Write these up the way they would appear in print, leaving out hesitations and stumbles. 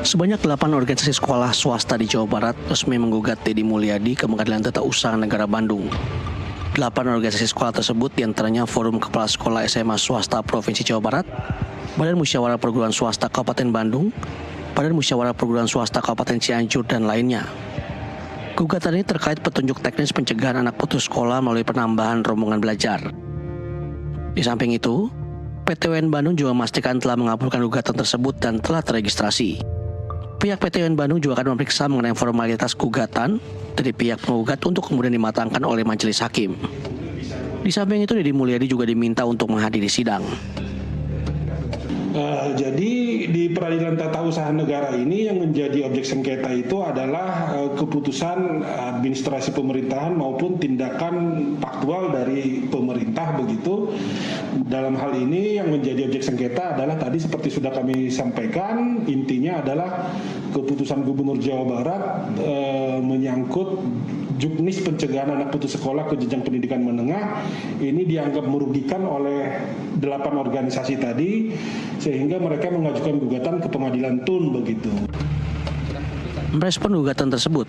Sebanyak 8 organisasi sekolah swasta di Jawa Barat resmi menggugat Deddy Mulyadi ke Pengadilan Tata Usaha Negara Bandung. 8 organisasi sekolah tersebut diantaranya Forum Kepala Sekolah SMA Swasta Provinsi Jawa Barat, Badan Musyawarah Perguruan Swasta Kabupaten Bandung, Badan Musyawarah Perguruan Swasta Kabupaten Cianjur, dan lainnya. Gugatan ini terkait petunjuk teknis pencegahan anak putus sekolah melalui penambahan rombongan belajar. Di samping itu, PT UN Bandung juga memastikan telah mengabulkan gugatan tersebut dan telah terregistrasi. Pihak PT UN Bandung juga akan memeriksa mengenai formalitas gugatan dari pihak penggugat untuk kemudian dimatangkan oleh majelis hakim. Di samping itu, Deddy Mulyadi juga diminta untuk menghadiri sidang. Jadi di Peradilan Tata Usaha Negara ini yang menjadi objek sengketa itu adalah keputusan administrasi pemerintahan maupun tindakan faktual dari pemerintah begitu. Dalam hal ini yang menjadi objek sengketa adalah tadi seperti sudah kami sampaikan, intinya adalah keputusan Gubernur Jawa Barat menyangkut juknis pencegahan anak putus sekolah ke jenjang pendidikan menengah. Ini dianggap merugikan oleh 8 organisasi tadi, sehingga mereka mengajukan gugatan ke Pengadilan Tun begitu. Merespon gugatan tersebut,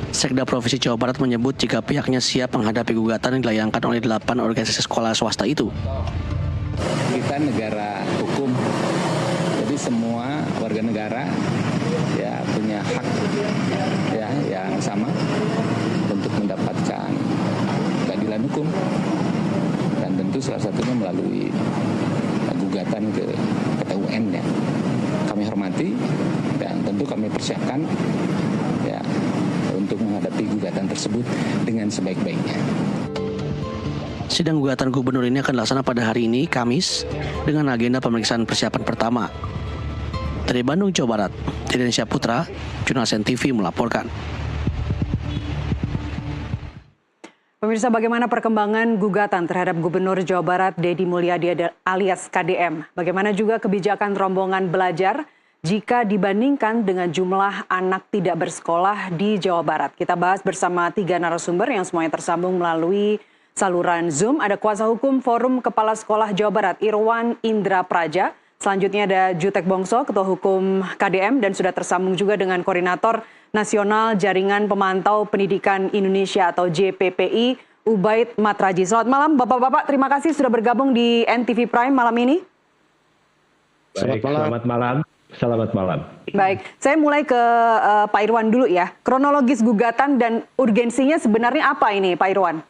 Sekda Provinsi Jawa Barat menyebut jika pihaknya siap menghadapi gugatan yang dilayangkan oleh 8 organisasi sekolah swasta itu. Kita negara hukum, jadi semua warga negara ya punya hak ya yang sama untuk mendapatkan keadilan hukum, dan tentu salah satunya melalui gugatan ke PT UN ya. Kami hormati dan tentu kami persiapkan ya untuk menghadapi gugatan tersebut dengan sebaik-baiknya. Sidang gugatan gubernur ini akan dilaksanakan pada hari ini, Kamis, dengan agenda pemeriksaan persiapan pertama. Dari Bandung, Jawa Barat, Deden Syahputra, Jurnalis NTV melaporkan. Pemirsa, bagaimana perkembangan gugatan terhadap Gubernur Jawa Barat Deddy Mulyadi alias KDM? Bagaimana juga kebijakan rombongan belajar jika dibandingkan dengan jumlah anak tidak bersekolah di Jawa Barat? Kita bahas bersama 3 narasumber yang semuanya tersambung melalui saluran Zoom. Ada kuasa hukum Forum Kepala Sekolah Jawa Barat, Irwan Indra Praja. Selanjutnya ada Jutek Bongso, Ketua Hukum KDM, dan sudah tersambung juga dengan Koordinator Nasional Jaringan Pemantau Pendidikan Indonesia atau JPPI, Ubaid Matraji. Selamat malam Bapak-Bapak, terima kasih sudah bergabung di NTV Prime malam ini. Baik, selamat malam. Selamat malam. Baik, saya mulai ke Pak Irwan dulu ya. Kronologis gugatan dan urgensinya sebenarnya apa ini Pak Irwan?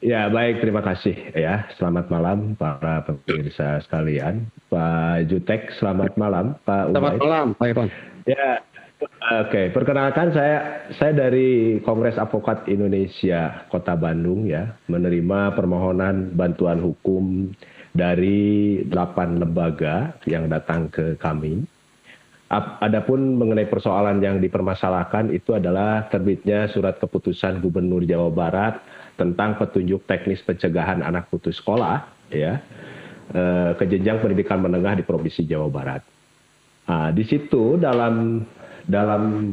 Ya, baik, terima kasih ya. Selamat malam para pemirsa sekalian. Pak Jutek, selamat malam. Pak Ubaid. Selamat malam, Pak Irwan. Ya, oke. Perkenalkan saya dari Kongres Advokat Indonesia Kota Bandung ya, menerima permohonan bantuan hukum dari 8 lembaga yang datang ke kami. Adapun mengenai persoalan yang dipermasalahkan itu adalah terbitnya surat keputusan Gubernur Jawa Barat tentang petunjuk teknis pencegahan anak putus sekolah ya ke jenjang pendidikan menengah di Provinsi Jawa Barat. Nah, di situ dalam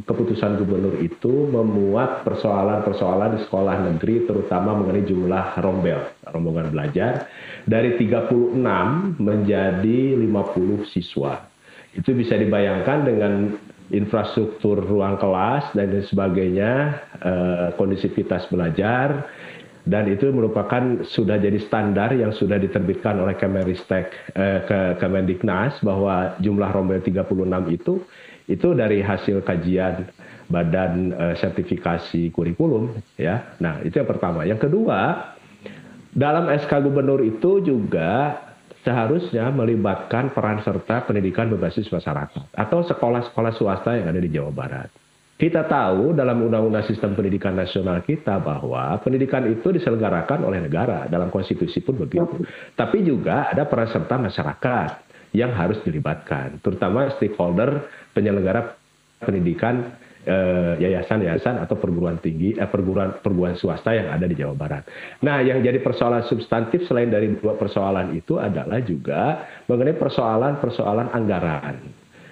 keputusan gubernur itu memuat persoalan-persoalan di sekolah negeri, terutama mengenai jumlah rombongan belajar dari 36 menjadi 50 siswa. Itu bisa dibayangkan dengan infrastruktur ruang kelas dan sebagainya, kondisivitas belajar, dan itu merupakan sudah jadi standar yang sudah diterbitkan oleh Kemendiknas bahwa jumlah rombel 36 itu dari hasil kajian Badan Sertifikasi Kurikulum ya. Nah, itu yang pertama. Yang kedua, dalam SK Gubernur itu juga seharusnya melibatkan peran serta pendidikan berbasis masyarakat atau sekolah-sekolah swasta yang ada di Jawa Barat. Kita tahu dalam Undang-Undang Sistem Pendidikan Nasional kita bahwa pendidikan itu diselenggarakan oleh negara, dalam konstitusi pun begitu. Tapi juga ada peran serta masyarakat yang harus dilibatkan, terutama stakeholder penyelenggara pendidikan, yayasan-yayasan atau perguruan tinggi, perguruan swasta yang ada di Jawa Barat. Nah, yang jadi persoalan substantif selain dari 2 persoalan itu adalah juga mengenai persoalan anggaran.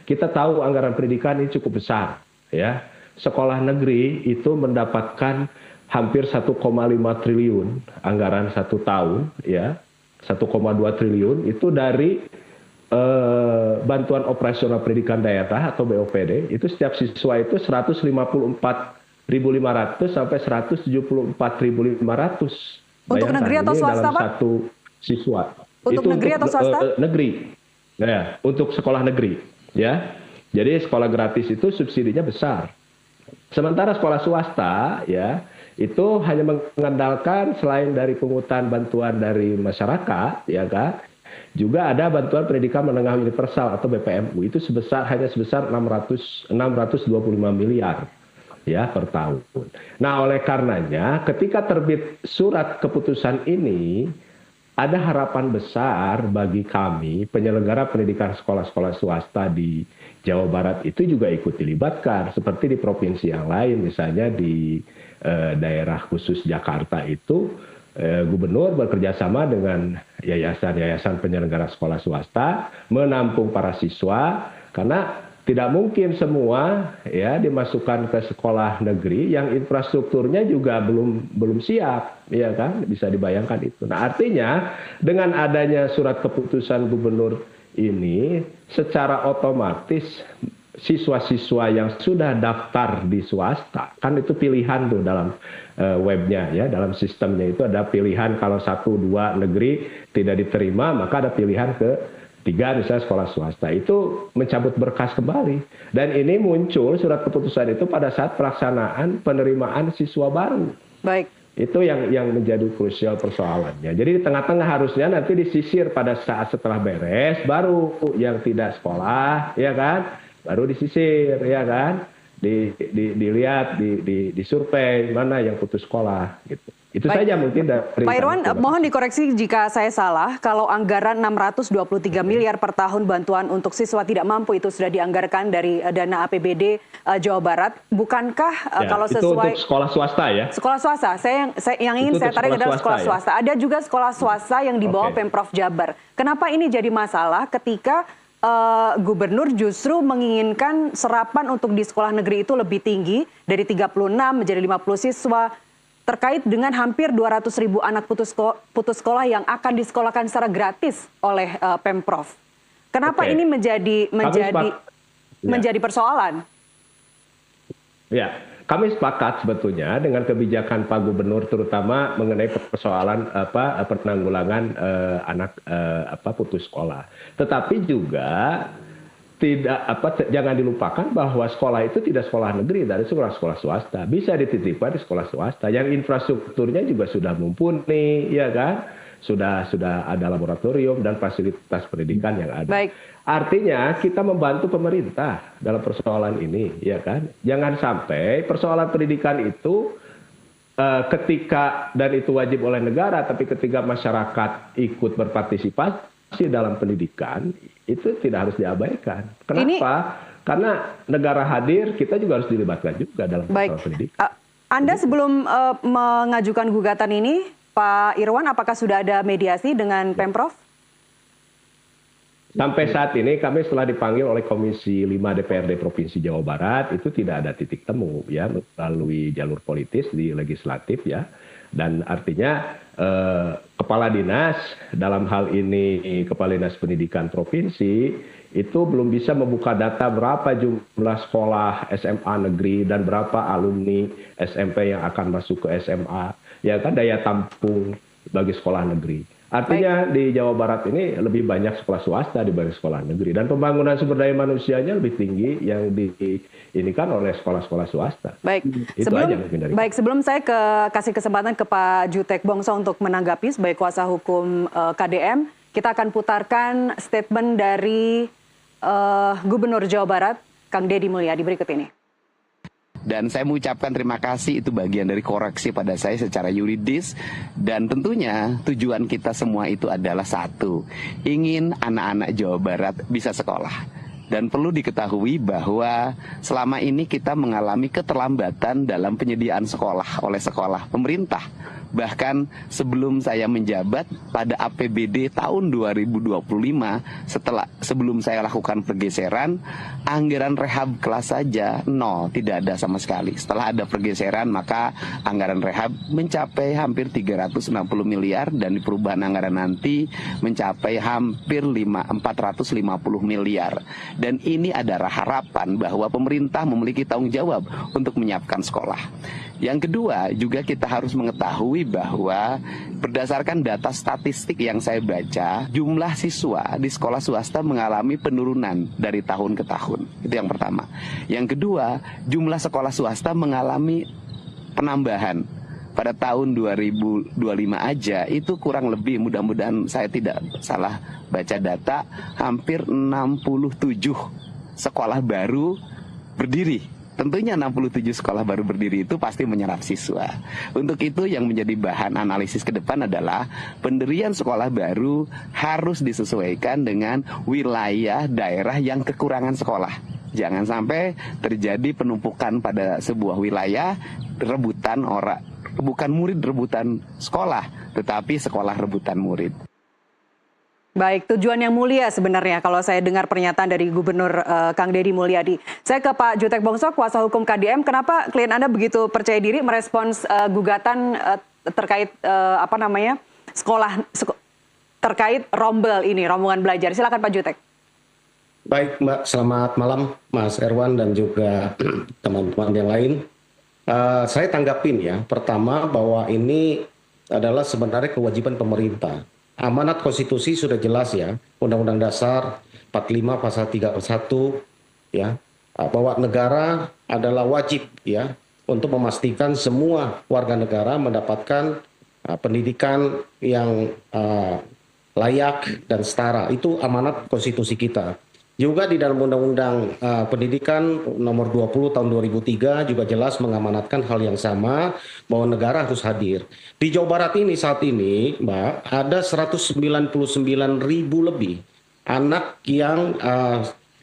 Kita tahu anggaran pendidikan ini cukup besar, ya. Sekolah negeri itu mendapatkan hampir 1,5 triliun anggaran 1 tahun, ya. 1,2 triliun itu dari bantuan operasional pendidikan daerah atau BOPD itu setiap siswa itu 154.500 sampai 174.500. Untuk negeri atau swasta, dalam Pak? satu siswa. Untuk itu negeri atau swasta? Negeri. Ya, untuk sekolah negeri, ya. Jadi sekolah gratis itu subsidinya besar. Sementara sekolah swasta, ya, itu hanya mengandalkan selain dari pungutan bantuan dari masyarakat, ya kan, juga ada bantuan pendidikan menengah universal atau BPMU itu hanya sebesar 625 miliar ya per tahun. Nah, oleh karenanya ketika terbit surat keputusan ini ada harapan besar bagi kami penyelenggara pendidikan sekolah-sekolah swasta di Jawa Barat itu juga ikut dilibatkan seperti di provinsi yang lain, misalnya di daerah khusus Jakarta itu gubernur bekerjasama dengan yayasan-yayasan penyelenggara sekolah swasta menampung para siswa karena tidak mungkin semua ya dimasukkan ke sekolah negeri yang infrastrukturnya juga belum siap, ya kan? Bisa dibayangkan itu. Nah, artinya dengan adanya surat keputusan gubernur ini secara otomatis siswa-siswa yang sudah daftar di swasta, kan itu pilihan tuh dalam webnya ya, dalam sistemnya itu ada pilihan kalau 1, 2 negeri tidak diterima, maka ada pilihan ke 3 misalnya sekolah swasta, itu mencabut berkas kembali. Dan ini muncul surat keputusan itu pada saat pelaksanaan penerimaan siswa baru. Baik. Itu yang menjadi krusial persoalannya. Jadi di tengah-tengah harusnya nanti disisir pada saat setelah beres, baru yang tidak sekolah, ya kan, baru disisir, ya kan, dilihat, disurvei mana yang putus sekolah, gitu. Itu baik saja mungkin dari Pak Irwan, mohon dikoreksi jika saya salah, kalau anggaran 623 miliar per tahun bantuan untuk siswa tidak mampu itu sudah dianggarkan dari dana APBD Jawa Barat, bukankah ya, kalau itu sesuai untuk sekolah swasta ya? Sekolah swasta, yang ingin saya tarik adalah sekolah swasta. Ya? Ada juga sekolah swasta yang di bawah Pemprov Jabar. Kenapa ini jadi masalah ketika gubernur justru menginginkan serapan untuk di sekolah negeri itu lebih tinggi dari 36 menjadi 50 siswa, terkait dengan hampir 200.000 anak putus sekolah yang akan disekolahkan secara gratis oleh Pemprov. Kenapa ini menjadi persoalan? Ya, kami sepakat sebetulnya dengan kebijakan Pak Gubernur terutama mengenai persoalan penanggulangan anak putus sekolah. Tetapi juga jangan dilupakan bahwa sekolah itu tidak sekolah negeri, dari sekolah-sekolah swasta bisa dititipkan di sekolah swasta yang infrastrukturnya juga sudah mumpuni, ya kan, sudah ada laboratorium dan fasilitas pendidikan yang ada. Baik. Artinya kita membantu pemerintah dalam persoalan ini, ya kan, jangan sampai persoalan pendidikan itu ketika dan itu wajib oleh negara, tapi ketika masyarakat ikut berpartisipasi dalam pendidikan itu tidak harus diabaikan. Kenapa? Karena negara hadir, kita juga harus dilibatkan juga dalam persoalan pendidikan. Anda sebelum mengajukan gugatan ini, Pak Irwan, apakah sudah ada mediasi dengan Pemprov? Sampai saat ini kami setelah dipanggil oleh Komisi 5 DPRD Provinsi Jawa Barat itu tidak ada titik temu ya melalui jalur politis di legislatif ya. Dan artinya kepala dinas dalam hal ini kepala dinas pendidikan provinsi itu belum bisa membuka data berapa jumlah sekolah SMA negeri dan berapa alumni SMP yang akan masuk ke SMA, ya kan, daya tampung bagi sekolah negeri. Artinya di Jawa Barat ini lebih banyak sekolah swasta dibanding sekolah negeri dan pembangunan sumber daya manusianya lebih tinggi yang diinikan oleh sekolah-sekolah swasta. Baik, itu aja mungkin dari sebelum saya kasih kesempatan ke Pak Jutek Bongso untuk menanggapi sebagai kuasa hukum KDM, kita akan putarkan statement dari Gubernur Jawa Barat, Kang Deddy Mulyadi berikut ini. Dan saya mengucapkan terima kasih, itu bagian dari koreksi pada saya secara yuridis. Dan tentunya tujuan kita semua itu adalah satu, ingin anak-anak Jawa Barat bisa sekolah. Dan perlu diketahui bahwa selama ini kita mengalami keterlambatan dalam penyediaan sekolah oleh sekolah pemerintah. Bahkan sebelum saya menjabat pada APBD tahun 2025, sebelum saya lakukan pergeseran, anggaran rehab kelas saja nol, tidak ada sama sekali. Setelah ada pergeseran, maka anggaran rehab mencapai hampir 360 miliar dan di perubahan anggaran nanti mencapai hampir 450 miliar. Dan ini adalah harapan bahwa pemerintah memiliki tanggung jawab untuk menyiapkan sekolah. Yang kedua, juga kita harus mengetahui bahwa berdasarkan data statistik yang saya baca, jumlah siswa di sekolah swasta mengalami penurunan dari tahun ke tahun. Itu yang pertama. Yang kedua, jumlah sekolah swasta mengalami penambahan. Pada tahun 2025 aja itu kurang lebih, mudah-mudahan saya tidak salah baca data, hampir 67 sekolah baru berdiri. Tentunya 67 sekolah baru berdiri itu pasti menyerap siswa. Untuk itu yang menjadi bahan analisis ke depan adalah pendirian sekolah baru harus disesuaikan dengan wilayah daerah yang kekurangan sekolah. Jangan sampai terjadi penumpukan pada sebuah wilayah, rebutan orang, bukan murid rebutan sekolah, tetapi sekolah rebutan murid. Baik, tujuan yang mulia sebenarnya kalau saya dengar pernyataan dari Gubernur Kang Deddy Mulyadi. Saya ke Pak Jutek Bongso, kuasa hukum KDM. Kenapa klien Anda begitu percaya diri merespons gugatan terkait sekolah terkait rombel ini, rombongan belajar? Silakan Pak Jutek. Baik Mbak, selamat malam Mas Erwan dan juga teman-teman yang lain. Saya tanggapin ya, pertama bahwa ini adalah sebenarnya kewajiban pemerintah. Amanat konstitusi sudah jelas ya, Undang-Undang Dasar 45 pasal 31 ya, bahwa negara adalah wajib ya untuk memastikan semua warga negara mendapatkan pendidikan yang layak dan setara. Itu amanat konstitusi kita. Juga di dalam Undang-Undang Pendidikan nomor 20 tahun 2003 juga jelas mengamanatkan hal yang sama, bahwa negara harus hadir. Di Jawa Barat ini saat ini, Mbak, ada 199.000 lebih anak yang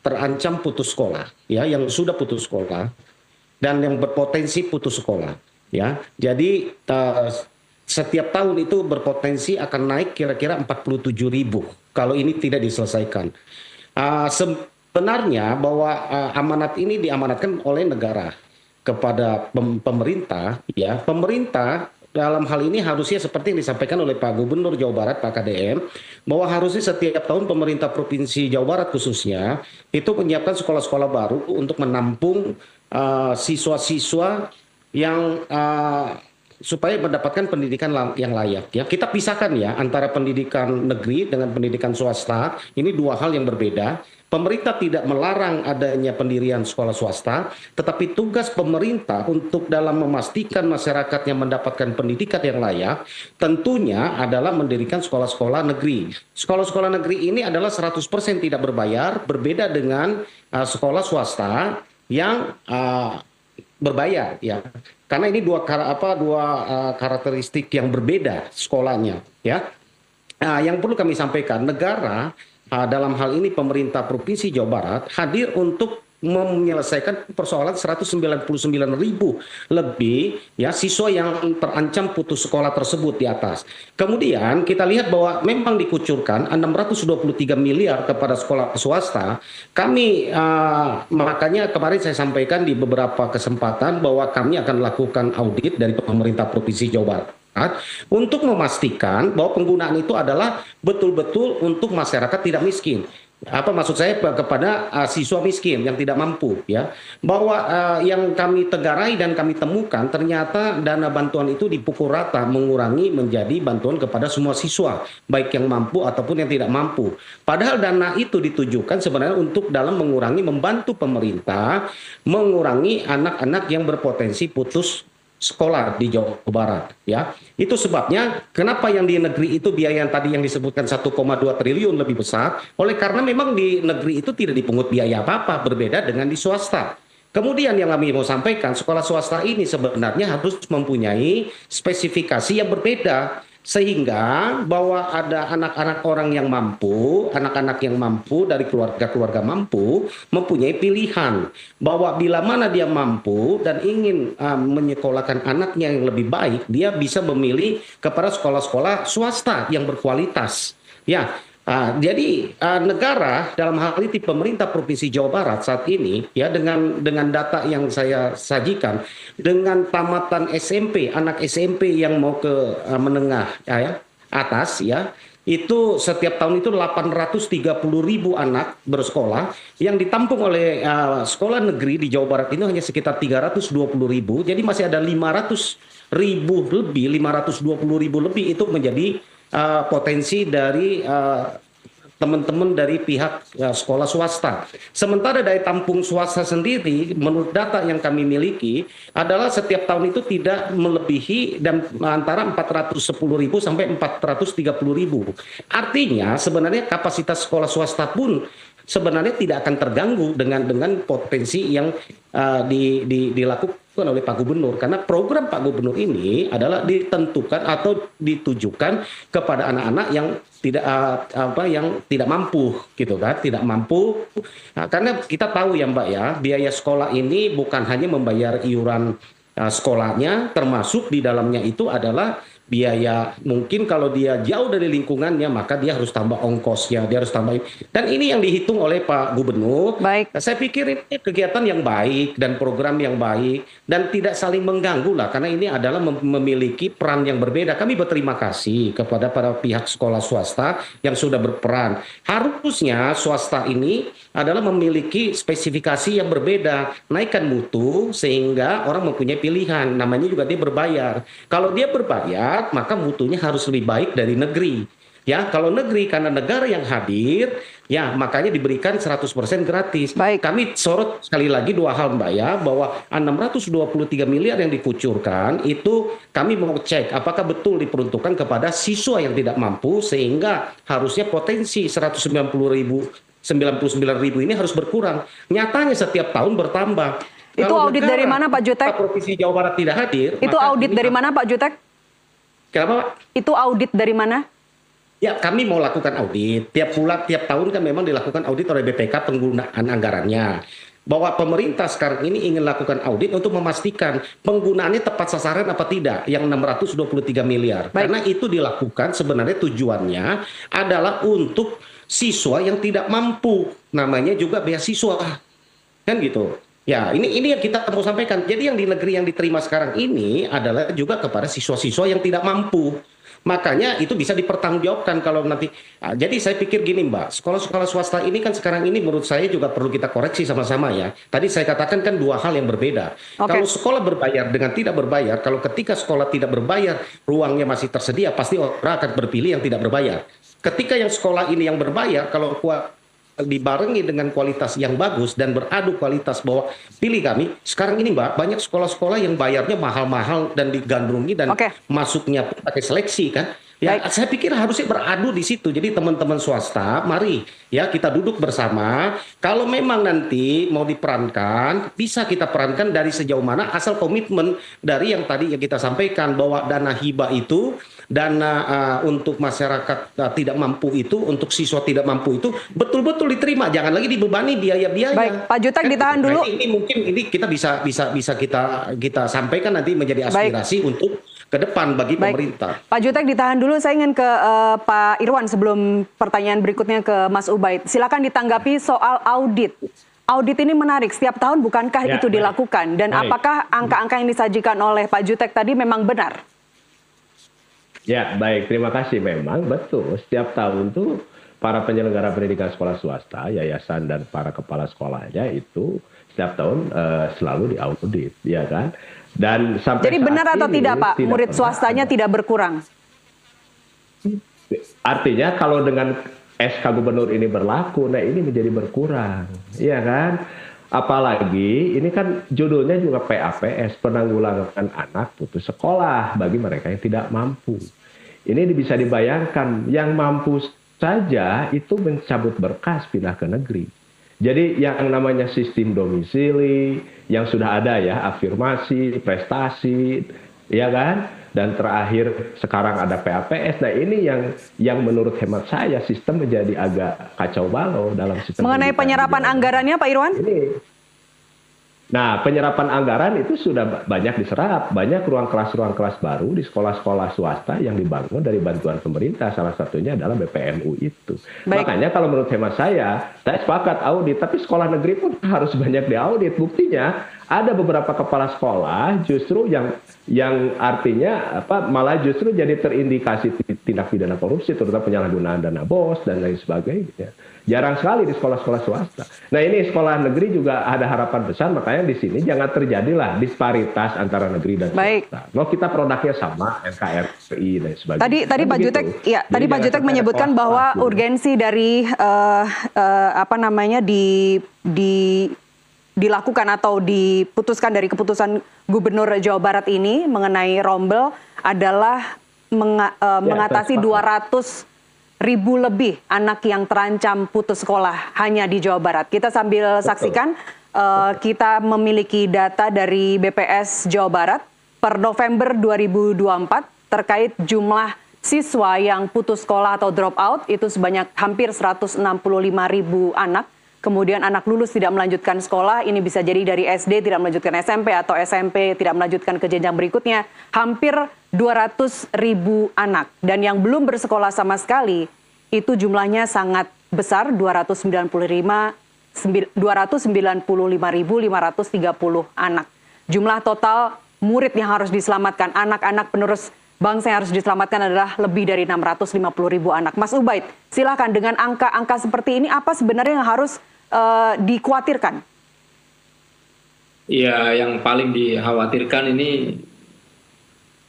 terancam putus sekolah, ya, yang sudah putus sekolah dan yang berpotensi putus sekolah, ya. Jadi setiap tahun itu berpotensi akan naik kira-kira 47.000 kalau ini tidak diselesaikan. Sebenarnya bahwa amanat ini diamanatkan oleh negara kepada pemerintah, ya. Pemerintah dalam hal ini harusnya seperti yang disampaikan oleh Pak Gubernur Jawa Barat, Pak KDM, bahwa harusnya setiap tahun pemerintah Provinsi Jawa Barat khususnya itu menyiapkan sekolah-sekolah baru untuk menampung siswa-siswa yang supaya mendapatkan pendidikan yang layak. Ya, kita pisahkan ya antara pendidikan negeri dengan pendidikan swasta. Ini dua hal yang berbeda. Pemerintah tidak melarang adanya pendirian sekolah swasta, tetapi tugas pemerintah untuk dalam memastikan masyarakat yang mendapatkan pendidikan yang layak, tentunya adalah mendirikan sekolah-sekolah negeri. Sekolah-sekolah negeri ini adalah 100% tidak berbayar, berbeda dengan sekolah swasta yang berbayar, ya. Karena ini dua karakteristik yang berbeda sekolahnya, ya. Yang perlu kami sampaikan, negara dalam hal ini pemerintah Provinsi Jawa Barat hadir untuk menyelesaikan persoalan 199.000 lebih ya siswa yang terancam putus sekolah tersebut di atas. Kemudian kita lihat bahwa memang dikucurkan 623 miliar kepada sekolah swasta. Kami makanya kemarin saya sampaikan di beberapa kesempatan bahwa kami akan melakukan audit dari pemerintah Provinsi Jawa Barat untuk memastikan bahwa penggunaan itu adalah betul-betul untuk masyarakat tidak miskin. Apa maksud saya kepada siswa miskin yang tidak mampu, ya, bahwa yang kami tegarai dan kami temukan ternyata dana bantuan itu dipukul rata, mengurangi menjadi bantuan kepada semua siswa, baik yang mampu ataupun yang tidak mampu. Padahal dana itu ditujukan sebenarnya untuk dalam membantu pemerintah mengurangi anak-anak yang berpotensi putus sekolah di Jawa Barat, ya. Itu sebabnya kenapa yang di negeri itu biaya yang tadi yang disebutkan 1,2 triliun lebih besar, oleh karena memang di negeri itu tidak dipungut biaya apa-apa, berbeda dengan di swasta. Kemudian yang kami mau sampaikan, sekolah swasta ini sebenarnya harus mempunyai spesifikasi yang berbeda. Sehingga bahwa ada anak-anak orang yang mampu, anak-anak yang mampu dari keluarga-keluarga mampu mempunyai pilihan bahwa bila mana dia mampu dan ingin menyekolahkan anaknya yang lebih baik, dia bisa memilih kepada sekolah-sekolah swasta yang berkualitas. Ya, jadi negara dalam hal ini pemerintah Provinsi Jawa Barat saat ini ya dengan data yang saya sajikan dengan tamatan SMP, anak SMP yang mau ke menengah ya atas ya itu setiap tahun itu 830.000 anak bersekolah yang ditampung oleh sekolah negeri di Jawa Barat ini hanya sekitar 320.000, jadi masih ada 500.000 lebih, 520.000 lebih itu menjadi potensi dari teman-teman dari pihak sekolah swasta. Sementara dari tampung swasta sendiri, menurut data yang kami miliki, adalah setiap tahun itu tidak melebihi dan antara 410.000 sampai 430.000. Artinya sebenarnya kapasitas sekolah swasta pun sebenarnya tidak akan terganggu dengan potensi yang dilakukan oleh Pak Gubernur, karena program Pak Gubernur ini adalah ditentukan atau ditujukan kepada anak-anak yang tidak mampu gitu kan, tidak mampu. Nah, karena kita tahu ya Mbak ya, biaya sekolah ini bukan hanya membayar iuran sekolahnya, termasuk di dalamnya itu adalah biaya, mungkin kalau dia jauh dari lingkungannya maka dia harus tambah ongkosnya, dia harus tambah, dan ini yang dihitung oleh Pak Gubernur. Baik. Saya pikir ini kegiatan yang baik dan program yang baik dan tidak saling mengganggu lah, karena ini adalah memiliki peran yang berbeda. Kami berterima kasih kepada para pihak sekolah swasta yang sudah berperan. Harusnya swasta ini adalah memiliki spesifikasi yang berbeda, naikkan mutu sehingga orang mempunyai pilihan. Namanya juga dia berbayar. Kalau dia berbayar maka mutunya harus lebih baik dari negeri. Ya, kalau negeri karena negara yang hadir, ya makanya diberikan 100% gratis. Baik. Kami sorot sekali lagi dua hal Mbak ya, bahwa 623 miliar yang dikucurkan itu kami mau cek apakah betul diperuntukkan kepada siswa yang tidak mampu, sehingga harusnya potensi 99.000 ini harus berkurang. Nyatanya setiap tahun bertambah. Itu Kalau audit dari mana Pak Jutek? Provinsi Jawa Barat tidak hadir. Itu maka audit ini dari mana Pak Jutek? Kenapa Pak? Itu audit dari mana? Ya, kami mau lakukan audit. Tiap tahun kan memang dilakukan audit oleh BPK penggunaan anggarannya. Bahwa pemerintah sekarang ini ingin lakukan audit untuk memastikan penggunaannya tepat sasaran apa tidak, yang 623 miliar. Baik. Karena itu dilakukan sebenarnya tujuannya adalah untuk siswa yang tidak mampu. Namanya juga beasiswa. Kan gitu. Ya, ini yang kita mau sampaikan. Jadi yang di negeri yang diterima sekarang ini adalah juga kepada siswa-siswa yang tidak mampu. Makanya itu bisa dipertanggungjawabkan kalau nanti. Jadi saya pikir gini Mbak, sekolah-sekolah swasta ini kan sekarang ini menurut saya juga perlu kita koreksi sama-sama ya. Tadi saya katakan kan dua hal yang berbeda. Oke. Kalau sekolah berbayar dengan tidak berbayar, kalau ketika sekolah tidak berbayar, ruangnya masih tersedia, pasti orang akan berpilih yang tidak berbayar. Ketika yang sekolah ini yang berbayar, kalau dibarengi dengan kualitas yang bagus dan beradu kualitas bahwa pilih kami, sekarang ini Mbak, banyak sekolah-sekolah yang bayarnya mahal-mahal dan digandrungi dan masuknya pun pakai seleksi kan. Ya, saya pikir harusnya beradu di situ. Jadi teman-teman swasta, mari ya kita duduk bersama. Kalau memang nanti mau diperankan, bisa kita perankan dari sejauh mana, asal komitmen dari yang tadi yang kita sampaikan bahwa dana hibah itu, dana untuk masyarakat tidak mampu itu, untuk siswa tidak mampu itu betul-betul diterima. Jangan lagi dibebani biaya-biaya. Baik, Pak Jutek ditahan dulu. Ini mungkin kita bisa kita sampaikan nanti menjadi aspirasi untuk ke depan bagi pemerintah. Pak Jutek ditahan dulu, saya ingin ke Pak Irwan sebelum pertanyaan berikutnya ke Mas Ubaid. Silakan ditanggapi soal audit. Audit ini menarik, setiap tahun bukankah itu dilakukan? Dan apakah angka-angka yang disajikan oleh Pak Jutek tadi memang benar? Ya, baik. Terima kasih. Memang betul. Setiap tahun tuh para penyelenggara pendidikan sekolah swasta, yayasan dan para kepala sekolahnya itu setiap tahun selalu diaudit, ya kan? Dan sampai jadi benar atau tidak Pak, murid swastanya tidak berkurang? Artinya kalau dengan SK Gubernur ini berlaku, nah ini menjadi berkurang, ya kan? Apalagi ini kan judulnya juga PAPS, penanggulangan anak putus sekolah bagi mereka yang tidak mampu. Ini bisa dibayangkan, yang mampu saja itu mencabut berkas pindah ke negeri. Jadi yang namanya sistem domisili, yang sudah ada ya, afirmasi, prestasi, ya kan? Dan terakhir sekarang ada PAPS. Nah ini yang menurut hemat saya sistem menjadi agak kacau balau dalam sistem. Mengenai penyerapan anggarannya Pak Irwan? Nah, penyerapan anggaran itu sudah banyak diserap. Banyak ruang kelas baru di sekolah-sekolah swasta yang dibangun dari bantuan pemerintah. Salah satunya adalah BPNU itu. Baik. Makanya kalau menurut hemat saya sepakat audit. Tapi sekolah negeri pun harus banyak diaudit. Buktinya ada beberapa kepala sekolah justru yang artinya malah justru jadi terindikasi tindak pidana korupsi, terutama penyalahgunaan dana BOS dan lain sebagainya. Jarang sekali di sekolah-sekolah swasta. Nah ini sekolah negeri juga ada harapan besar, makanya di sini jangan terjadilah disparitas antara negeri dan swasta. Kalau kita produknya sama, NKRI dan sebagainya. Tadi Pak Jutek, tadi Pak Jutek menyebutkan bahwa urgensi dari dilakukan atau diputuskan dari keputusan Gubernur Jawa Barat ini mengenai rombel adalah mengatasi 200.000 lebih anak yang terancam putus sekolah hanya di Jawa Barat. Kita sambil saksikan, kita memiliki data dari BPS Jawa Barat per November 2024 terkait jumlah siswa yang putus sekolah atau drop out itu sebanyak hampir 165.000 anak. Kemudian anak lulus tidak melanjutkan sekolah, ini bisa jadi dari SD tidak melanjutkan SMP atau SMP tidak melanjutkan ke jenjang berikutnya, hampir 200.000 anak. Dan yang belum bersekolah sama sekali, itu jumlahnya sangat besar, 295.530 anak. Jumlah total murid yang harus diselamatkan, anak-anak penerus bangsa yang harus diselamatkan adalah lebih dari 650.000 anak. Mas Ubaid, silakan dengan angka-angka seperti ini, apa sebenarnya yang harus dikhawatirkan? Ya, yang paling dikhawatirkan ini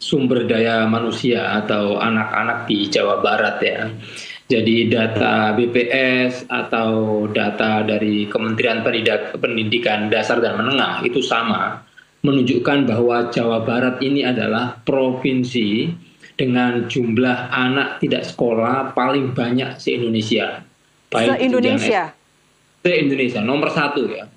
sumber daya manusia atau anak-anak di Jawa Barat ya. Jadi data BPS atau data dari Kementerian Pendidikan Dasar dan Menengah itu sama, menunjukkan bahwa Jawa Barat ini adalah provinsi dengan jumlah anak tidak sekolah paling banyak se-Indonesia. Se-Indonesia, nomor 1 ya.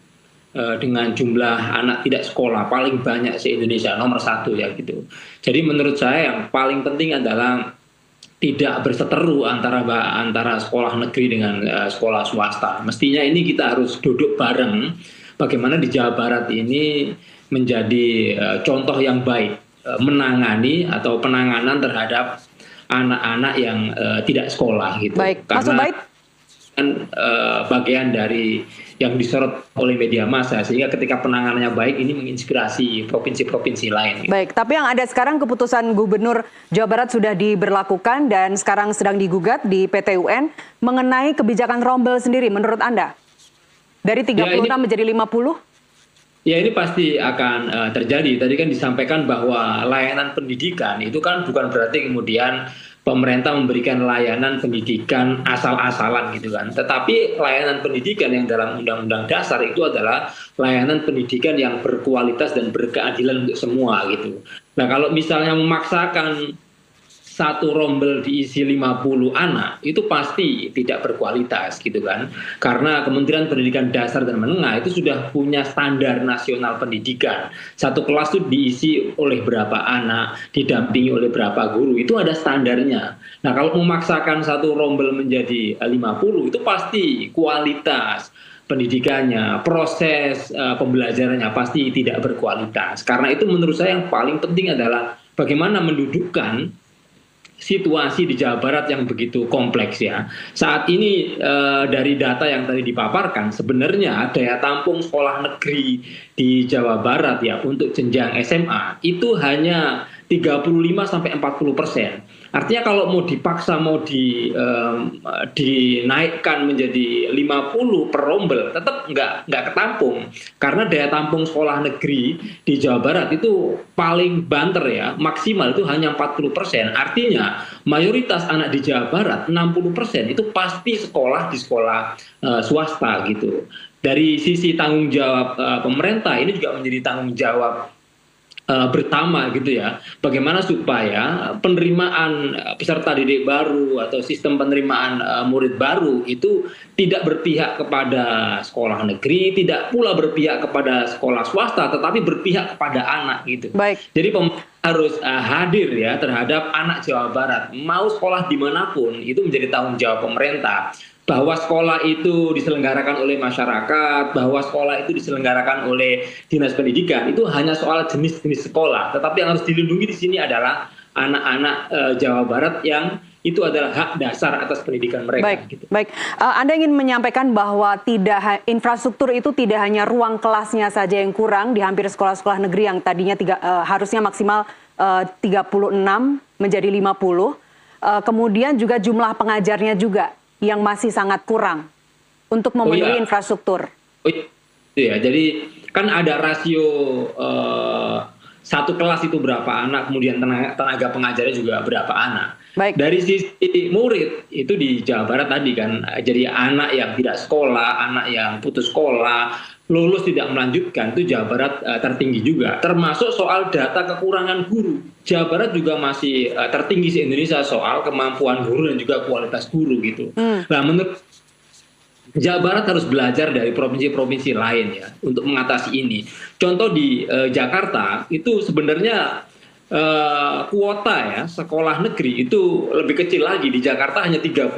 Dengan jumlah anak tidak sekolah paling banyak se-Indonesia, nomor 1 ya gitu. Jadi menurut saya yang paling penting adalah tidak berseteru antara sekolah negeri dengan sekolah swasta. Mestinya ini kita harus duduk bareng bagaimana di Jawa Barat ini menjadi contoh yang baik menangani atau penanganan terhadap anak-anak yang tidak sekolah gitu. Baik, Mas Ubaid. Bagian dari yang disorot oleh media massa sehingga ketika penanganannya baik ini menginspirasi provinsi-provinsi lain. Baik, tapi yang ada sekarang keputusan Gubernur Jawa Barat sudah diberlakukan dan sekarang sedang digugat di PT UN mengenai kebijakan rombel sendiri menurut Anda? Dari 36 menjadi 50? Ya ini pasti akan terjadi. Tadi kan disampaikan bahwa layanan pendidikan itu kan bukan berarti kemudian pemerintah memberikan layanan pendidikan asal-asalan gitu kan. Tetapi layanan pendidikan yang dalam Undang-Undang Dasar itu adalah layanan pendidikan yang berkualitas dan berkeadilan untuk semua gitu. Nah kalau misalnya memaksakan satu rombel diisi 50 anak, itu pasti tidak berkualitas gitu kan. Karena Kementerian Pendidikan Dasar dan Menengah itu sudah punya standar nasional pendidikan. Satu kelas itu diisi oleh berapa anak, didampingi oleh berapa guru, itu ada standarnya. Nah kalau memaksakan satu rombel menjadi 50, itu pasti kualitas pendidikannya, proses pembelajarannya pasti tidak berkualitas. Karena itu menurut saya yang paling penting adalah bagaimana mendudukkan situasi di Jawa Barat yang begitu kompleks ya. Saat ini dari data yang tadi dipaparkan, sebenarnya daya tampung sekolah negeri di Jawa Barat ya untuk jenjang SMA itu hanya 35-40%. Artinya kalau mau dipaksa mau dinaikkan menjadi 50 per rombel tetap nggak ketampung karena daya tampung sekolah negeri di Jawa Barat itu paling banter ya, maksimal itu hanya 40%. Artinya mayoritas anak di Jawa Barat 60% itu pasti sekolah di sekolah swasta gitu. Dari sisi tanggung jawab pemerintah ini juga menjadi tanggung jawab bersama gitu ya, bagaimana supaya penerimaan peserta didik baru atau sistem penerimaan murid baru itu tidak berpihak kepada sekolah negeri, tidak pula berpihak kepada sekolah swasta, tetapi berpihak kepada anak gitu. Baik. Jadi pemerintah harus hadir ya terhadap anak Jawa Barat, mau sekolah dimanapun itu menjadi tanggung jawab pemerintah. Bahwa sekolah itu diselenggarakan oleh masyarakat, bahwa sekolah itu diselenggarakan oleh dinas pendidikan, itu hanya soal jenis-jenis sekolah. Tetapi yang harus dilindungi di sini adalah anak-anak Jawa Barat yang itu adalah hak dasar atas pendidikan mereka. Baik, gitu. baik. Anda ingin menyampaikan bahwa infrastruktur itu tidak hanya ruang kelasnya saja yang kurang di hampir sekolah-sekolah negeri yang tadinya harusnya maksimal 36 menjadi 50. Kemudian juga jumlah pengajarnya juga yang masih sangat kurang untuk memenuhi infrastruktur. Ya, jadi kan ada rasio satu kelas itu berapa anak, kemudian tenaga pengajarnya juga berapa anak. Baik. Dari sisi murid itu di Jawa Barat tadi kan, jadi anak yang tidak sekolah, anak yang putus sekolah, lulus tidak melanjutkan, itu Jawa Barat tertinggi juga. Termasuk soal data kekurangan guru. Jawa Barat juga masih tertinggi di Indonesia soal kemampuan guru dan juga kualitas guru gitu. Nah, menurut Jawa Barat harus belajar dari provinsi-provinsi lain ya untuk mengatasi ini. Contoh di Jakarta itu sebenarnya kuota ya sekolah negeri itu lebih kecil lagi. Di Jakarta hanya 35%,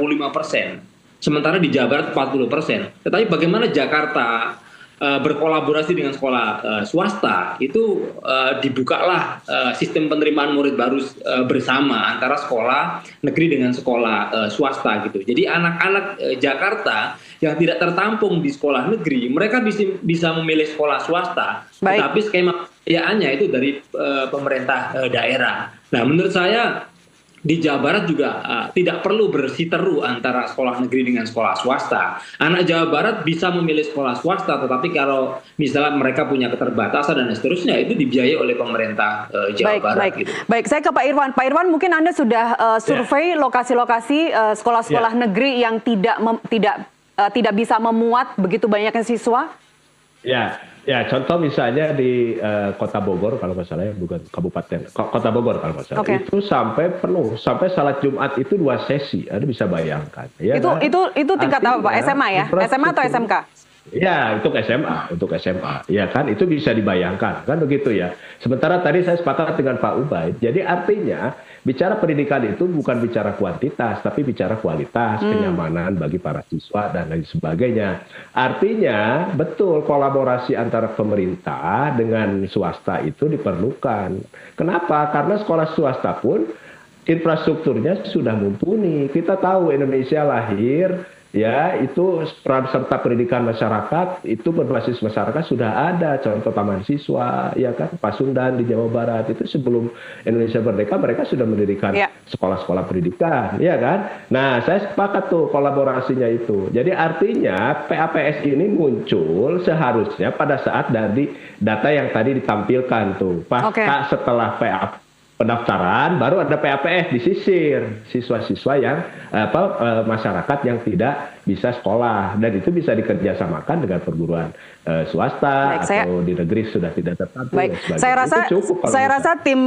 sementara di Jawa Barat 40%. Tetapi bagaimana Jakarta berkolaborasi dengan sekolah swasta itu dibukalah sistem penerimaan murid baru bersama antara sekolah negeri dengan sekolah swasta gitu. Jadi anak-anak Jakarta yang tidak tertampung di sekolah negeri mereka bisa memilih sekolah swasta. Baik. Tetapi skema pembiayaannya itu dari pemerintah daerah. Nah, menurut saya di Jawa Barat juga tidak perlu bersiteru antara sekolah negeri dengan sekolah swasta. Anak Jawa Barat bisa memilih sekolah swasta, tetapi kalau misalnya mereka punya keterbatasan dan seterusnya, itu dibiayai oleh pemerintah Jawa Barat. Baik. Gitu. Baik, saya ke Pak Irwan. Pak Irwan, mungkin Anda sudah survei lokasi-lokasi sekolah-sekolah negeri yang tidak bisa memuat begitu banyaknya siswa? Ya, contoh misalnya di Kota Bogor kalau nggak salah ya, bukan kabupaten, Kota Bogor kalau nggak salah, itu sampai penuh, sampai salat Jumat itu 2 sesi, Anda bisa bayangkan. Ya, itu tingkat apa Pak? SMA ya? SMA atau SMK? Ya, untuk SMA, ya kan itu bisa dibayangkan, kan begitu ya. Sementara tadi saya sepakat dengan Pak Ubaid, jadi artinya bicara pendidikan itu bukan bicara kuantitas, tapi bicara kualitas, kenyamanan bagi para siswa dan lain sebagainya. Artinya betul kolaborasi antara pemerintah dengan swasta itu diperlukan. Kenapa? Karena sekolah swasta pun infrastrukturnya sudah mumpuni. Kita tahu Indonesia lahir ya itu peran serta pendidikan masyarakat itu berbasis masyarakat sudah ada, contoh taman siswa ya kan, Pasundan di Jawa Barat itu sebelum Indonesia merdeka mereka sudah mendirikan sekolah-sekolah pendidikan ya kan. Nah, saya sepakat tuh kolaborasinya itu. Jadi artinya PAPS ini muncul seharusnya pada saat dari data yang tadi ditampilkan tuh pasca setelah pendaftaran baru ada PAPS disisir siswa-siswa yang masyarakat yang tidak bisa sekolah, dan itu bisa dikerjasamakan dengan perguruan swasta atau di negeri sudah tidak tertampung. Baik, saya rasa tim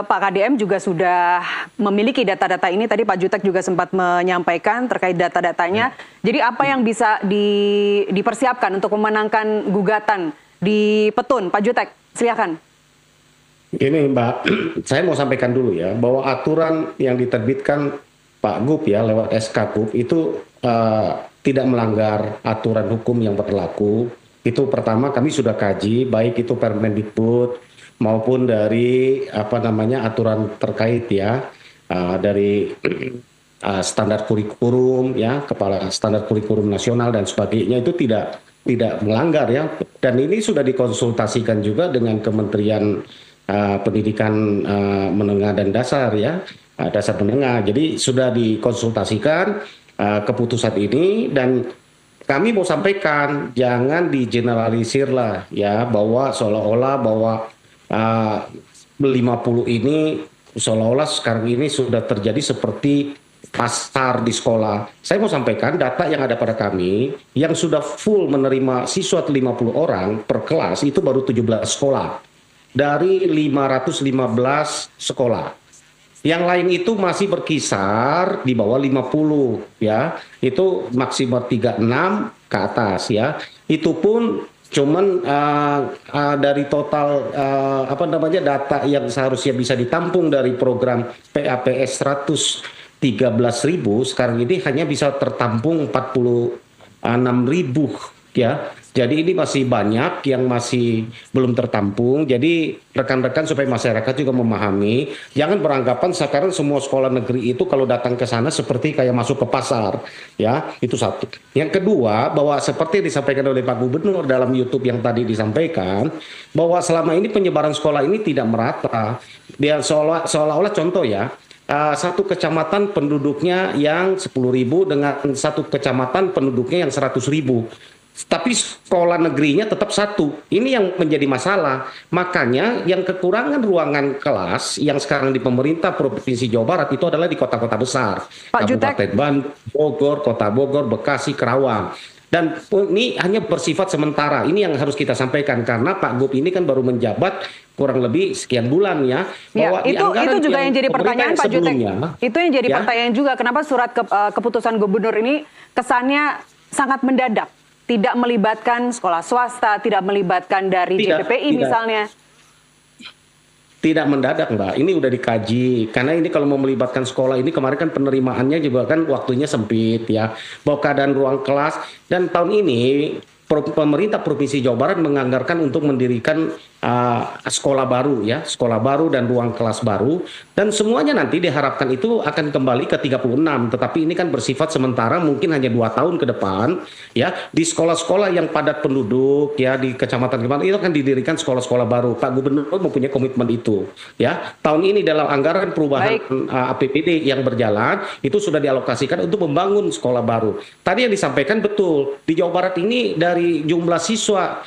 Pak KDM juga sudah memiliki data-data ini. Tadi Pak Jutek juga sempat menyampaikan terkait data-datanya. Jadi apa yang bisa dipersiapkan untuk memenangkan gugatan di Petun, Pak Jutek, silakan. Ini Mbak, saya mau sampaikan dulu ya, bahwa aturan yang diterbitkan Pak Gub ya lewat SK Gub itu tidak melanggar aturan hukum yang berlaku. Itu pertama kami sudah kaji, baik itu Permendikbud maupun dari aturan terkait ya, dari standar kurikulum ya, kepala standar kurikulum nasional dan sebagainya, itu tidak melanggar ya. Dan ini sudah dikonsultasikan juga dengan Kementerian Pendidikan Menengah dan Dasar ya, dasar menengah. Jadi sudah dikonsultasikan keputusan ini, dan kami mau sampaikan jangan digeneralisir lah ya, bahwa seolah-olah bahwa 50 ini seolah-olah sekarang ini sudah terjadi seperti pasar di sekolah. Saya mau sampaikan data yang ada pada kami yang sudah full menerima siswa 50 orang per kelas itu baru 17 sekolah. dari 515 sekolah. Yang lain itu masih berkisar di bawah 50 ya. Itu maksimal 36 ke atas ya. Itu pun cuman dari total data yang seharusnya bisa ditampung dari program PAPS 113.000 sekarang ini hanya bisa tertampung 46.000 ya. Jadi ini masih banyak yang masih belum tertampung. Jadi rekan-rekan supaya masyarakat juga memahami, jangan beranggapan sekarang semua sekolah negeri itu kalau datang ke sana seperti kayak masuk ke pasar, ya. Itu satu. Yang kedua, bahwa seperti disampaikan oleh Pak Gubernur dalam YouTube yang tadi disampaikan, bahwa selama ini penyebaran sekolah ini tidak merata. Dia seolah-olah contoh ya, satu kecamatan penduduknya yang 10.000 dengan satu kecamatan penduduknya yang 100.000. Tapi sekolah negerinya tetap satu. Ini yang menjadi masalah. Makanya yang kekurangan ruangan kelas yang sekarang di pemerintah Provinsi Jawa Barat itu adalah di kota-kota besar. Pak Kabupaten Bandung, Bogor, Kota Bogor, Bekasi, Kerawang. Dan ini hanya bersifat sementara. Ini yang harus kita sampaikan karena Pak Gub ini kan baru menjabat kurang lebih sekian bulan ya. Bahwa itu juga yang jadi pertanyaan Pak Jutek. Itu yang jadi pertanyaan juga. Kenapa surat keputusan gubernur ini kesannya sangat mendadak? Tidak melibatkan sekolah swasta, tidak melibatkan dari JPPI misalnya. Tidak mendadak Mbak, ini udah dikaji. Karena ini kalau mau melibatkan sekolah ini kemarin kan penerimaannya juga kan waktunya sempit ya. Bahwa keadaan ruang kelas dan tahun ini pemerintah Provinsi Jawa Barat menganggarkan untuk mendirikan sekolah baru ya, sekolah baru dan ruang kelas baru, dan semuanya nanti diharapkan itu akan kembali ke 36, tetapi ini kan bersifat sementara, mungkin hanya 2 tahun ke depan ya. Di sekolah-sekolah yang padat penduduk ya di kecamatan itu akan didirikan sekolah-sekolah baru. Pak Gubernur mempunyai komitmen itu ya. Tahun ini dalam anggaran perubahan APBD yang berjalan itu sudah dialokasikan untuk membangun sekolah baru. Tadi yang disampaikan betul, di Jawa Barat ini dari jumlah siswa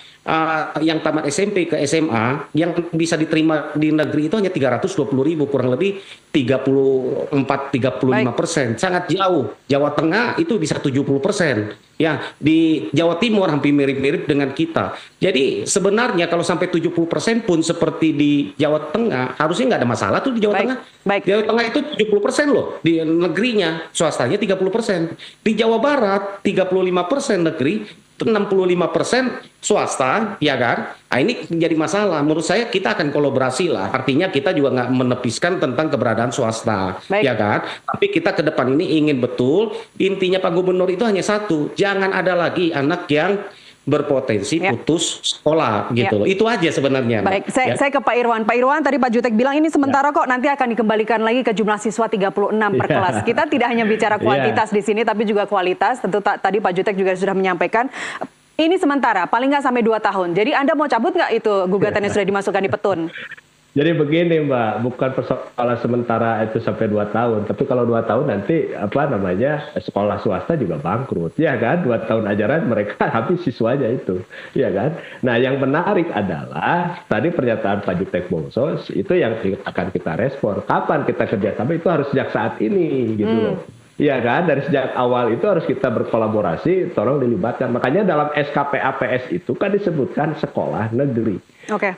yang tamat SMP ke SMA yang bisa diterima di negeri itu hanya 320.000, kurang lebih 34-35%, sangat jauh. Jawa Tengah itu bisa 70%. Ya, di Jawa Timur hampir mirip-mirip dengan kita. Jadi sebenarnya kalau sampai 70% pun seperti di Jawa Tengah, harusnya nggak ada masalah tuh di Jawa Tengah. Jawa Tengah itu 70% loh, di negerinya, swastanya 30%. Di Jawa Barat 35% negeri, 65% swasta, ya kan? Nah, ini menjadi masalah. Menurut saya kita akan kolaborasi lah. Artinya kita juga nggak menepiskan tentang keberadaan swasta, ya kan? Tapi kita ke depan ini ingin betul. Intinya Pak Gubernur itu hanya satu, jangan ada lagi anak yang berpotensi putus sekolah gitu loh. Itu aja sebenarnya. Baik, saya ke Pak Irwan. Pak Irwan, tadi Pak Jutek bilang ini sementara kok, nanti akan dikembalikan lagi ke jumlah siswa 36 per kelas. Kita tidak hanya bicara kuantitas di sini, tapi juga kualitas. Tentu tadi Pak Jutek juga sudah menyampaikan, ini sementara, paling nggak sampai 2 tahun. Jadi Anda mau cabut nggak itu gugatan yang sudah dimasukkan di petun? Jadi begini Mbak, bukan persoalan sementara itu sampai 2 tahun, tapi kalau 2 tahun nanti sekolah swasta juga bangkrut, ya kan? 2 tahun ajaran mereka habis siswanya itu, ya kan? Nah yang menarik adalah tadi pernyataan Pak Jutek Bongso itu yang akan kita respon. Kapan kita kerjasama itu harus sejak saat ini, gitu loh. Iya kan, dari sejak awal itu harus kita berkolaborasi, tolong dilibatkan. Makanya dalam SKPAPS itu kan disebutkan sekolah negeri.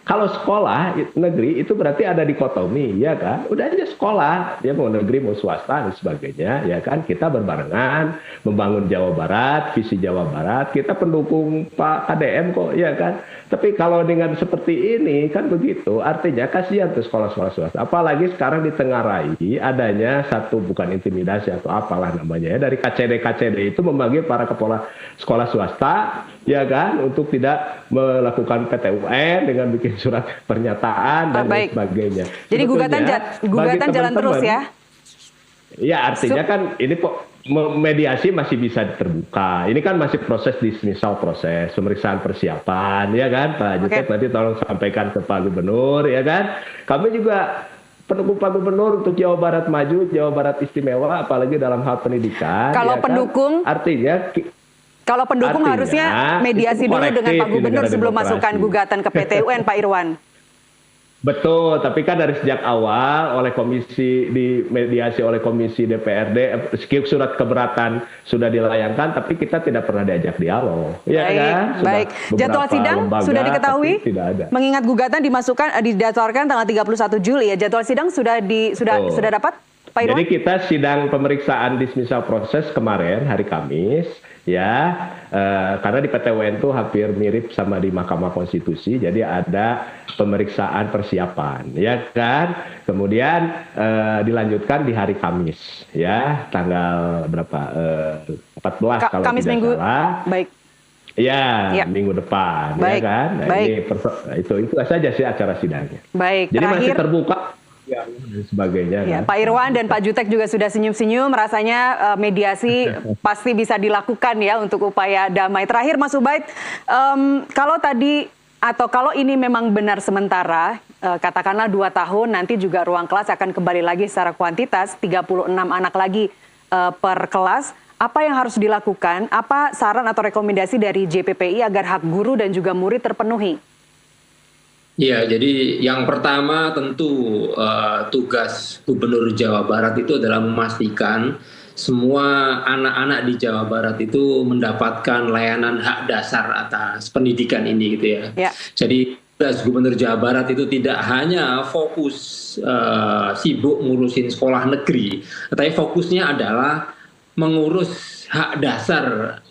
Kalau sekolah negeri itu berarti ada dikotomi, ya kan? Udah aja sekolah, dia mau negeri mau swasta dan sebagainya, ya kan? Kita berbarengan membangun Jawa Barat, visi Jawa Barat. Kita pendukung Pak KDM kok, ya kan? Tapi kalau dengan seperti ini kan begitu, artinya kasihan tuh sekolah-sekolah swasta. Apalagi sekarang ditengarai adanya satu, bukan intimidasi atau apalah namanya ya, dari KCD itu membagi para kepala sekolah swasta, ya kan, untuk tidak melakukan PTUN dengan bikin surat pernyataan dan lain sebagainya. Jadi gugatan jalan terus ya? Ya artinya kan ini mediasi masih bisa terbuka. Ini kan masih proses dismissal, proses pemeriksaan persiapan, ya kan Pak Jutek, nanti tolong sampaikan ke Pak Gubernur, ya kan. Kami juga pendukung Pak Gubernur untuk Jawa Barat maju, Jawa Barat istimewa, apalagi dalam hal pendidikan. Kalau ya pendukung, kan? Artinya harusnya mediasi dulu dengan Pak Gubernur sebelum masukkan gugatan ke PT UN, Pak Irwan. Betul, tapi kan dari sejak awal oleh komisi dimediasi oleh komisi DPRD surat keberatan sudah dilayangkan, tapi kita tidak pernah diajak dialog. Ya kan? Baik. Jadwal sidang sudah diketahui? Tidak ada. Mengingat gugatan didaftarkan tanggal 31 Juli ya. Jadwal sidang sudah dapat, Pak Irwan? Jadi kita sidang pemeriksaan dismissal proses kemarin hari Kamis. Ya, karena di PT UN itu hampir mirip sama di Mahkamah Konstitusi, jadi ada pemeriksaan persiapan, ya kan? Kemudian dilanjutkan di hari Kamis, ya, tanggal berapa? 14 kalau Kamis tidak minggu, salah. baik. Ya, minggu depan, baik. Ya kan? Nah, baik. Ini itu saja sih acara sidangnya. Baik. Jadi terakhir, masih terbuka. Ya, dan sebagainya. Ya, kan? Pak Irwan dan Pak Jutek juga sudah senyum-senyum, rasanya mediasi pasti bisa dilakukan ya untuk upaya damai. Terakhir Mas Ubaid, kalau ini memang benar sementara, katakanlah 2 tahun, nanti juga ruang kelas akan kembali lagi secara kuantitas, 36 anak lagi per kelas. Apa yang harus dilakukan? Apa saran atau rekomendasi dari JPPI agar hak guru dan juga murid terpenuhi? Ya, jadi yang pertama tentu tugas Gubernur Jawa Barat itu adalah memastikan semua anak-anak di Jawa Barat itu mendapatkan layanan hak dasar atas pendidikan ini gitu ya. Jadi tugas Gubernur Jawa Barat itu tidak hanya fokus sibuk ngurusin sekolah negeri, tetapi fokusnya adalah mengurus hak dasar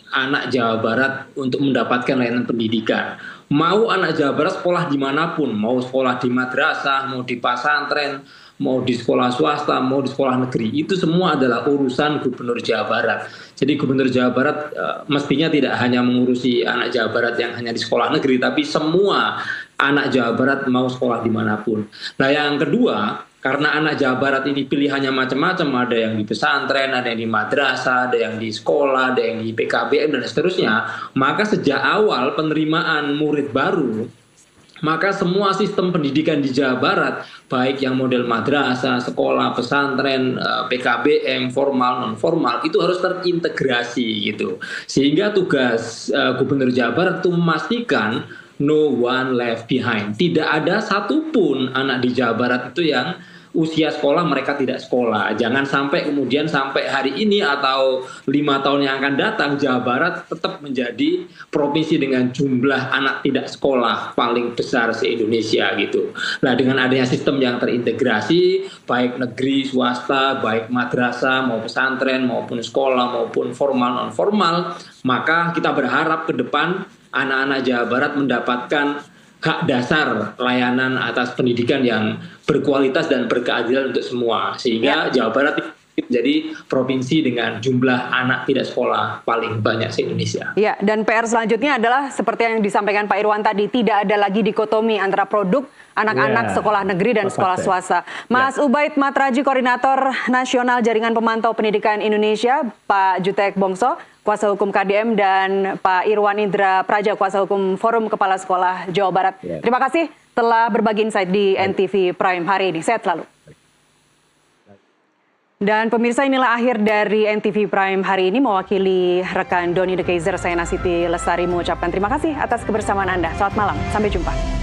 anak Jawa Barat untuk mendapatkan layanan pendidikan. Mau anak Jawa Barat sekolah dimanapun, mau sekolah di madrasah, mau di pesantren, mau di sekolah swasta, mau di sekolah negeri, itu semua adalah urusan Gubernur Jawa Barat. Jadi Gubernur Jawa Barat mestinya tidak hanya mengurusi anak Jawa Barat yang hanya di sekolah negeri, tapi semua anak Jawa Barat mau sekolah dimanapun. Nah yang kedua, karena anak Jawa Barat ini pilihannya macam-macam, ada yang di pesantren, ada yang di madrasah, ada yang di sekolah, ada yang di PKBM, dan seterusnya, maka sejak awal penerimaan murid baru, maka semua sistem pendidikan di Jawa Barat, baik yang model madrasah, sekolah, pesantren, PKBM, formal, non-formal, itu harus terintegrasi gitu. Sehingga tugas Gubernur Jawa Barat itu memastikan no one left behind. Tidak ada satupun anak di Jawa Barat itu yang usia sekolah mereka tidak sekolah. Jangan sampai kemudian sampai hari ini atau 5 tahun yang akan datang Jawa Barat tetap menjadi provinsi dengan jumlah anak tidak sekolah paling besar se-Indonesia gitu. Nah dengan adanya sistem yang terintegrasi baik negeri, swasta, baik madrasah mau pesantren maupun sekolah maupun formal non formal, maka kita berharap ke depan anak-anak Jawa Barat mendapatkan hak dasar layanan atas pendidikan yang berkualitas dan berkeadilan untuk semua. Sehingga Jawa Barat menjadi provinsi dengan jumlah anak tidak sekolah paling banyak se-Indonesia. Ya, dan PR selanjutnya adalah seperti yang disampaikan Pak Irwan tadi, tidak ada lagi dikotomi antara produk anak-anak sekolah negeri dan sekolah swasta. Mas Ubaid Matraji, Koordinator Nasional Jaringan Pemantau Pendidikan Indonesia, Pak Jutek Bongso, Kuasa Hukum KDM, dan Pak Irwan Indra Praja, Kuasa Hukum Forum Kepala Sekolah Jawa Barat. Terima kasih telah berbagi insight di NTV Prime hari ini. Sehat selalu. Dan pemirsa, inilah akhir dari NTV Prime hari ini. Mewakili rekan Doni De Keizer, saya Nasiti Lestari mengucapkan terima kasih atas kebersamaan Anda. Selamat malam, sampai jumpa.